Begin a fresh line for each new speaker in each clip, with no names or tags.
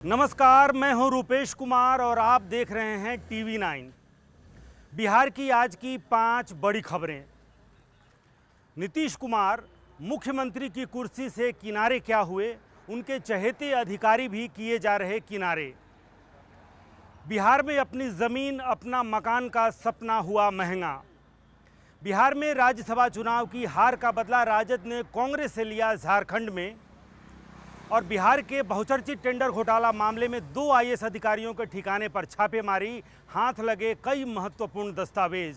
नमस्कार, मैं हूं रूपेश कुमार और आप देख रहे हैं टीवी 9। बिहार की आज की 5 बड़ी खबरें। नीतीश कुमार मुख्यमंत्री की कुर्सी से किनारे क्या हुए, उनके चहेते अधिकारी भी किए जा रहे किनारे। बिहार में अपनी ज़मीन अपना मकान का सपना हुआ महंगा। बिहार में राज्यसभा चुनाव की हार का बदला राजद ने कांग्रेस से लिया झारखंड में। और बिहार के बहुचर्चित टेंडर घोटाला मामले में 2 आईएएस अधिकारियों के ठिकाने पर छापेमारी, हाथ लगे कई महत्वपूर्ण दस्तावेज।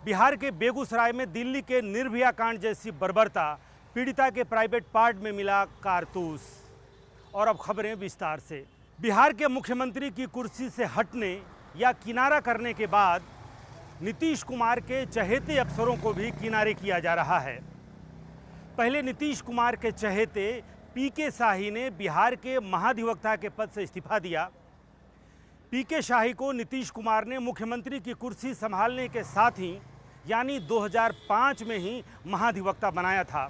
बिहार के बेगूसराय में दिल्ली के निर्भया कांड जैसी बर्बरता, पीड़िता के प्राइवेट पार्ट में मिला कारतूस। और अब खबरें विस्तार से। बिहार के मुख्यमंत्री की कुर्सी से हटने या किनारा करने के बाद नीतीश कुमार के चहेते अफसरों को भी किनारे किया जा रहा है। पहले नीतीश कुमार के चहेते पीके शाही ने बिहार के महाधिवक्ता के पद से इस्तीफा दिया। पीके शाही को नीतीश कुमार ने मुख्यमंत्री की कुर्सी संभालने के साथ ही यानी 2005 में ही महाधिवक्ता बनाया था।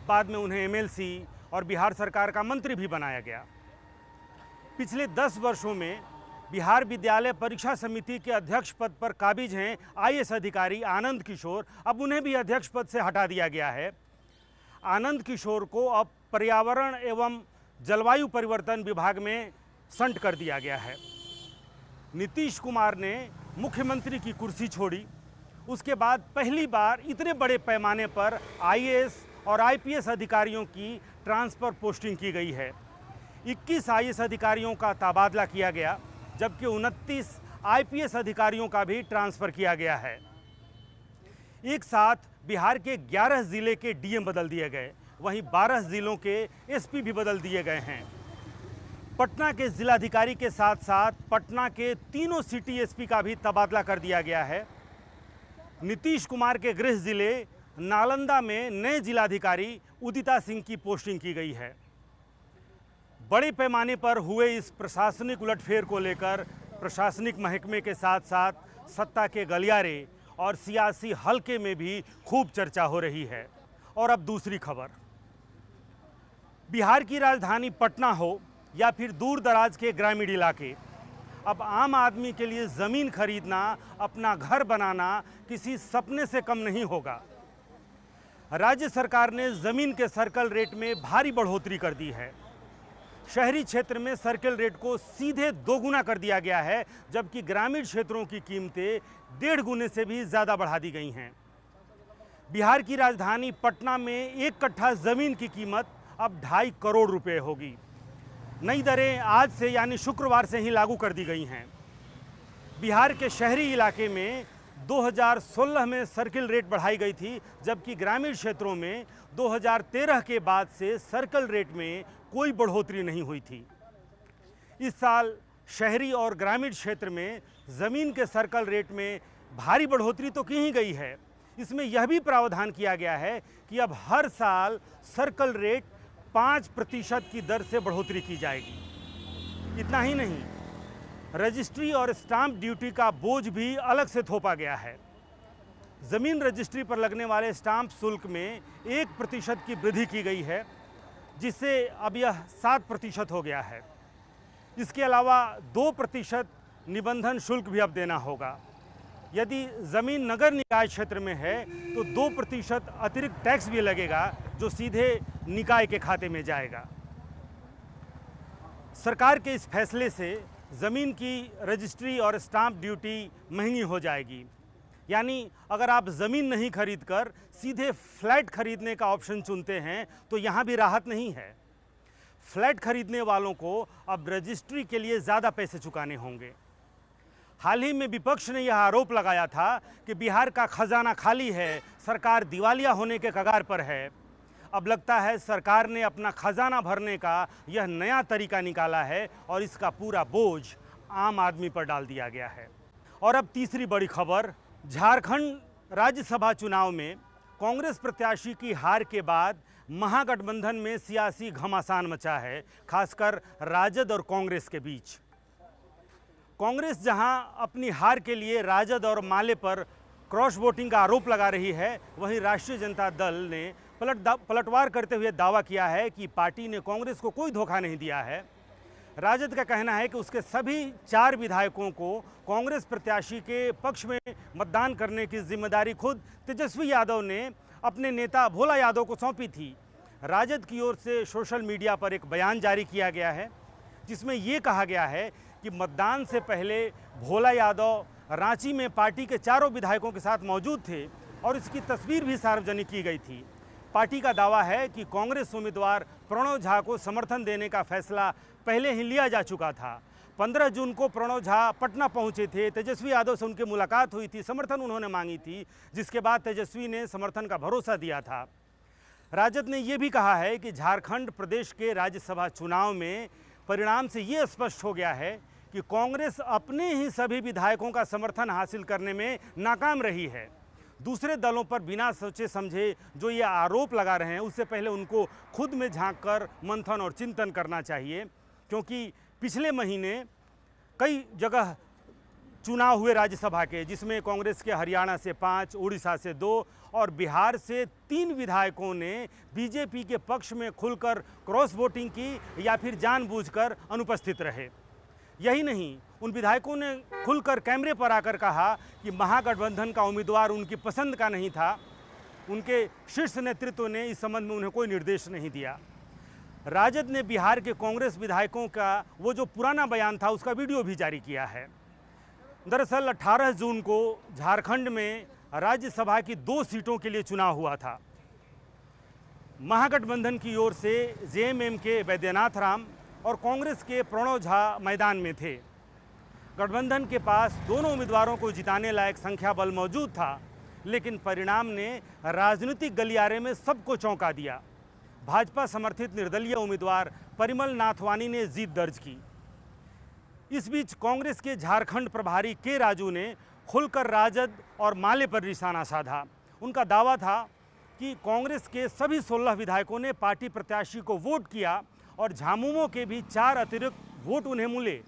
बाद में उन्हें एमएलसी और बिहार सरकार का मंत्री भी बनाया गया। पिछले 10 वर्षों में बिहार विद्यालय परीक्षा समिति के अध्यक्ष पद पर काबिज हैं आईएएस अधिकारी आनंद किशोर। अब उन्हें भी अध्यक्ष पद से हटा दिया गया है। आनंद किशोर को अब पर्यावरण एवं जलवायु परिवर्तन विभाग में संट कर दिया गया है। नीतीश कुमार ने मुख्यमंत्री की कुर्सी छोड़ी, उसके बाद पहली बार इतने बड़े पैमाने पर आईएएस और आईपीएस अधिकारियों की ट्रांसफ़र पोस्टिंग की गई है। 21 आईएएस अधिकारियों का तबादला किया गया, जबकि 29 आईपीएस अधिकारियों का भी ट्रांसफ़र किया गया है। एक साथ बिहार के 11 जिले के डीएम बदल दिए गए, वहीं 12 जिलों के एसपी भी बदल दिए गए हैं। पटना के जिलाधिकारी के साथ साथ पटना के तीनों सिटी एसपी का भी तबादला कर दिया गया है। नीतीश कुमार के गृह जिले नालंदा में नए जिलाधिकारी उदिता सिंह की पोस्टिंग की गई है। बड़े पैमाने पर हुए इस प्रशासनिक उलटफेर को लेकर प्रशासनिक महकमे के साथ साथ सत्ता के गलियारे और सियासी हलके में भी खूब चर्चा हो रही है। और अब दूसरी खबर। बिहार की राजधानी पटना हो या फिर दूर दराज के ग्रामीण इलाके, अब आम आदमी के लिए ज़मीन खरीदना, अपना घर बनाना किसी सपने से कम नहीं होगा। राज्य सरकार ने ज़मीन के सर्कल रेट में भारी बढ़ोतरी कर दी है। शहरी क्षेत्र में सर्कल रेट को सीधे 2 गुना कर दिया गया है, जबकि ग्रामीण क्षेत्रों की कीमतें 1.5 गुने से भी ज़्यादा बढ़ा दी गई हैं। बिहार की राजधानी पटना में 1 कट्ठा ज़मीन की कीमत अब 2.5 करोड़ रुपए होगी। नई दरें आज से यानी शुक्रवार से ही लागू कर दी गई हैं। बिहार के शहरी इलाके में 2016 में सर्कल रेट बढ़ाई गई थी, जबकि ग्रामीण क्षेत्रों में 2013 के बाद से सर्कल रेट में कोई बढ़ोतरी नहीं हुई थी। इस साल शहरी और ग्रामीण क्षेत्र में ज़मीन के सर्कल रेट में भारी बढ़ोतरी तो की ही गई है। इसमें यह भी प्रावधान किया गया है कि अब हर साल सर्कल रेट 5% की दर से बढ़ोतरी की जाएगी। इतना ही नहीं, रजिस्ट्री और स्टाम्प ड्यूटी का बोझ भी अलग से थोपा गया है। ज़मीन रजिस्ट्री पर लगने वाले स्टाम्प शुल्क में 1% की वृद्धि की गई है, जिससे अब यह 7% हो गया है। इसके अलावा 2% निबंधन शुल्क भी अब देना होगा। यदि ज़मीन नगर निकाय क्षेत्र में है तो 2% अतिरिक्त टैक्स भी लगेगा, जो सीधे निकाय के खाते में जाएगा। सरकार के इस फैसले से ज़मीन की रजिस्ट्री और स्टाम्प ड्यूटी महंगी हो जाएगी। यानी अगर आप ज़मीन नहीं खरीद कर सीधे फ्लैट खरीदने का ऑप्शन चुनते हैं तो यहाँ भी राहत नहीं है। फ्लैट खरीदने वालों को अब रजिस्ट्री के लिए ज़्यादा पैसे चुकाने होंगे। हाल ही में विपक्ष ने यह आरोप लगाया था कि बिहार का खजाना खाली है, सरकार दिवालिया होने के कगार पर है। अब लगता है सरकार ने अपना खजाना भरने का यह नया तरीका निकाला है और इसका पूरा बोझ आम आदमी पर डाल दिया गया है। और अब तीसरी बड़ी खबर। झारखंड राज्यसभा चुनाव में कांग्रेस प्रत्याशी की हार के बाद महागठबंधन में सियासी घमासान मचा है, खासकर राजद और कांग्रेस के बीच। कांग्रेस जहां अपनी हार के लिए राजद और माले पर क्रॉस वोटिंग का आरोप लगा रही है, वहीं राष्ट्रीय जनता दल ने पलटवार करते हुए दावा किया है कि पार्टी ने कांग्रेस को कोई धोखा नहीं दिया है। राजद का कहना है कि उसके सभी 4 विधायकों को कांग्रेस प्रत्याशी के पक्ष में मतदान करने की जिम्मेदारी खुद तेजस्वी यादव ने अपने नेता भोला यादव को सौंपी थी। राजद की ओर से सोशल मीडिया पर एक बयान जारी किया गया है जिसमें ये कहा गया है कि मतदान से पहले भोला यादव रांची में पार्टी के 4 विधायकों के साथ मौजूद थे और इसकी तस्वीर भी सार्वजनिक की गई थी। पार्टी का दावा है कि कांग्रेस उम्मीदवार प्रणव झा को समर्थन देने का फैसला पहले ही लिया जा चुका था। 15 जून को प्रणव झा पटना पहुंचे थे। तेजस्वी यादव से उनकी मुलाकात हुई थी, समर्थन उन्होंने मांगी थी, जिसके बाद तेजस्वी ने समर्थन का भरोसा दिया था। राजद ने यह भी कहा है कि झारखंड प्रदेश के राज्यसभा चुनाव में परिणाम से ये स्पष्ट हो गया है कि कांग्रेस अपने ही सभी विधायकों का समर्थन हासिल करने में नाकाम रही है। दूसरे दलों पर बिना सोचे समझे जो ये आरोप लगा रहे हैं, उससे पहले उनको खुद में झांककर मंथन और चिंतन करना चाहिए, क्योंकि पिछले महीने कई जगह चुनाव हुए राज्यसभा के, जिसमें कांग्रेस के हरियाणा से 5, उड़ीसा से 2 और बिहार से 3 विधायकों ने बीजेपी के पक्ष में खुलकर क्रॉस वोटिंग की या फिर जानबूझकर अनुपस्थित रहे। यही नहीं, उन विधायकों ने खुलकर कैमरे पर आकर कहा कि महागठबंधन का उम्मीदवार उनकी पसंद का नहीं था। उनके शीर्ष नेतृत्व ने इस संबंध में उन्हें कोई निर्देश नहीं दिया। राजद ने बिहार के कांग्रेस विधायकों का वो जो पुराना बयान था उसका वीडियो भी जारी किया है। दरअसल 18 जून को झारखंड में राज्यसभा की 2 सीटों के लिए चुनाव हुआ था। महागठबंधन की ओर से जेएमएम के वैद्यनाथ राम और कांग्रेस के प्रणव झा मैदान में थे। गठबंधन के पास दोनों उम्मीदवारों को जिताने लायक संख्या बल मौजूद था, लेकिन परिणाम ने राजनीतिक गलियारे में सबको चौंका दिया। भाजपा समर्थित निर्दलीय उम्मीदवार परिमल नाथवानी ने जीत दर्ज की। इस बीच कांग्रेस के झारखंड प्रभारी के राजू ने खुलकर राजद और माले पर निशाना साधा। उनका दावा था कि कांग्रेस के सभी 16 विधायकों ने पार्टी प्रत्याशी को वोट किया और झामुमो के भी 4 अतिरिक्त वोट उन्हें मिले।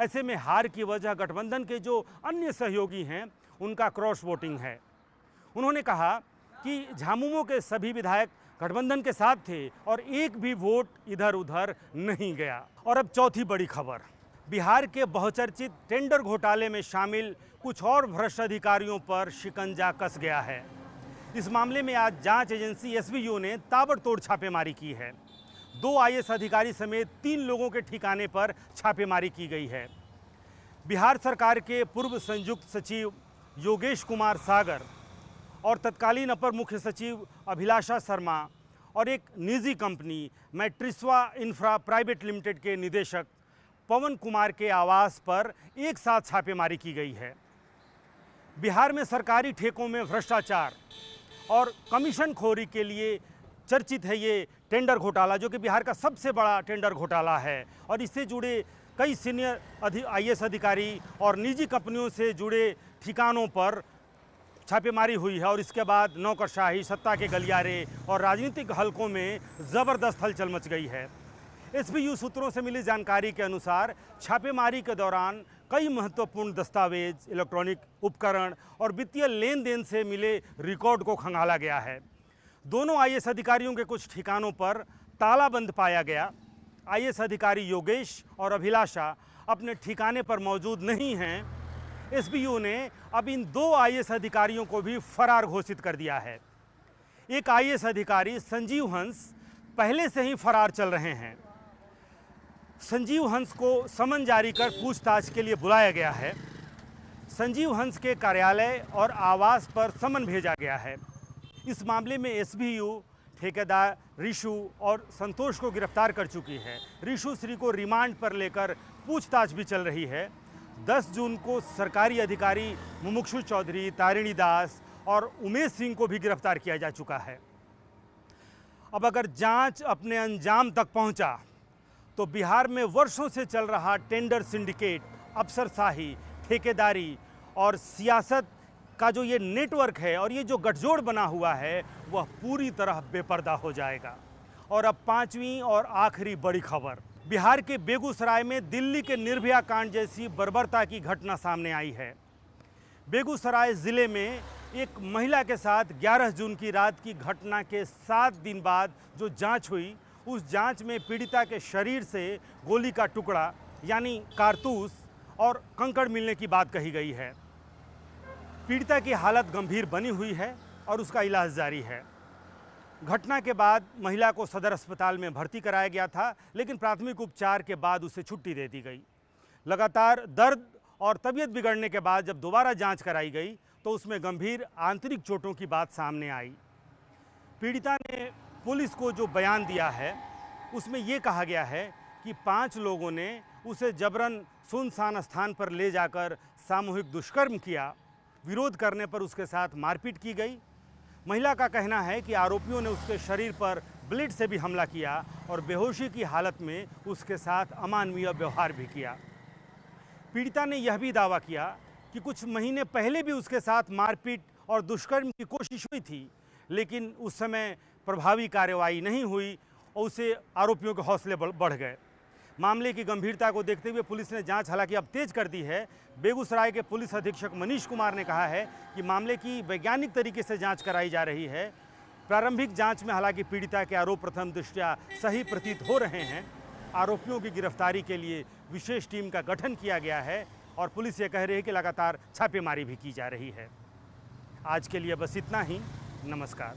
ऐसे में हार की वजह गठबंधन के जो अन्य सहयोगी हैं उनका क्रॉस वोटिंग है। उन्होंने कहा कि झामुमो के सभी विधायक गठबंधन के साथ थे और एक भी वोट इधर उधर नहीं गया। और अब चौथी बड़ी खबर, बिहार के बहुचर्चित टेंडर घोटाले में शामिल कुछ और भ्रष्ट अधिकारियों पर शिकंजा कस गया है। इस मामले में आज जांच एजेंसी एसबीयू ने ताबड़तोड़ छापेमारी की है। 2 आईएएस अधिकारी समेत 3 लोगों के ठिकाने पर छापेमारी की गई है। बिहार सरकार के पूर्व संयुक्त सचिव योगेश कुमार सागर और तत्कालीन अपर मुख्य सचिव अभिलाषा शर्मा और एक निजी कंपनी मैट्रिसवा इंफ्रा प्राइवेट लिमिटेड के निदेशक पवन कुमार के आवास पर एक साथ छापेमारी की गई है। बिहार में सरकारी ठेकों में भ्रष्टाचार और कमीशनखोरी के लिए चर्चित है ये टेंडर घोटाला, जो कि बिहार का सबसे बड़ा टेंडर घोटाला है। और इससे जुड़े कई सीनियर आईएएस अधिकारी और निजी कंपनियों से जुड़े ठिकानों पर छापेमारी हुई है। और इसके बाद नौकरशाही, सत्ता के गलियारे और राजनीतिक हलकों में ज़बरदस्त हलचल मच गई है। एसबीयू सूत्रों से मिली जानकारी के अनुसार छापेमारी के दौरान कई महत्वपूर्ण दस्तावेज, इलेक्ट्रॉनिक उपकरण और वित्तीय लेन देन से मिले रिकॉर्ड को खंगाला गया है। दोनों आईएएस अधिकारियों के कुछ ठिकानों पर तालाबंद पाया गया। आईएएस अधिकारी योगेश और अभिलाषा अपने ठिकाने पर मौजूद नहीं हैं। एसबीयू ने अब इन 2 आईएएस अधिकारियों को भी फरार घोषित कर दिया है। एक आईएएस अधिकारी संजीव हंस पहले से ही फरार चल रहे हैं। संजीव हंस को समन जारी कर पूछताछ के लिए बुलाया गया है। संजीव हंस के कार्यालय और आवास पर समन भेजा गया है। इस मामले में एसबीयू ठेकेदार ऋषु और संतोष को गिरफ्तार कर चुकी है। ऋषु श्री को रिमांड पर लेकर पूछताछ भी चल रही है। 10 जून को सरकारी अधिकारी मुमुक्षु चौधरी, तारिणी दास और उमेश सिंह को भी गिरफ्तार किया जा चुका है। अब अगर जांच अपने अंजाम तक पहुंचा तो बिहार में वर्षों से चल रहा टेंडर सिंडिकेट, अफसरशाही, ठेकेदारी और सियासत का जो ये नेटवर्क है और ये जो गठजोड़ बना हुआ है वह पूरी तरह बेपर्दा हो जाएगा। और अब 5वीं और आखिरी बड़ी खबर, बिहार के बेगूसराय में दिल्ली के निर्भया कांड जैसी बर्बरता की घटना सामने आई है। बेगूसराय ज़िले में एक महिला के साथ 11 जून की रात की घटना के 7 दिन बाद जो जांच हुई उस जांच में पीड़िता के शरीर से गोली का टुकड़ा यानी कारतूस और कंकड़ मिलने की बात कही गई है। पीड़िता की हालत गंभीर बनी हुई है और उसका इलाज जारी है। घटना के बाद महिला को सदर अस्पताल में भर्ती कराया गया था, लेकिन प्राथमिक उपचार के बाद उसे छुट्टी दे दी गई। लगातार दर्द और तबीयत बिगड़ने के बाद जब दोबारा जांच कराई गई तो उसमें गंभीर आंतरिक चोटों की बात सामने आई। पीड़िता ने पुलिस को जो बयान दिया है उसमें ये कहा गया है कि 5 लोगों ने उसे जबरन सुनसान स्थान पर ले जाकर सामूहिक दुष्कर्म किया। विरोध करने पर उसके साथ मारपीट की गई। महिला का कहना है कि आरोपियों ने उसके शरीर पर ब्लेड से भी हमला किया और बेहोशी की हालत में उसके साथ अमानवीय व्यवहार भी किया। पीड़िता ने यह भी दावा किया कि कुछ महीने पहले भी उसके साथ मारपीट और दुष्कर्म की कोशिश हुई थी, लेकिन उस समय प्रभावी कार्रवाई नहीं हुई और उसे आरोपियों के हौसले बढ़ गए। मामले की गंभीरता को देखते हुए पुलिस ने जांच हालांकि अब तेज कर दी है। बेगूसराय के पुलिस अधीक्षक मनीष कुमार ने कहा है कि मामले की वैज्ञानिक तरीके से जांच कराई जा रही है। प्रारंभिक जांच में हालांकि पीड़िता के आरोप प्रथम दृष्टया सही प्रतीत हो रहे हैं। आरोपियों की गिरफ्तारी के लिए विशेष टीम का गठन किया गया है और पुलिस ये कह रही है कि लगातार छापेमारी भी की जा रही है। आज के लिए बस इतना ही। नमस्कार।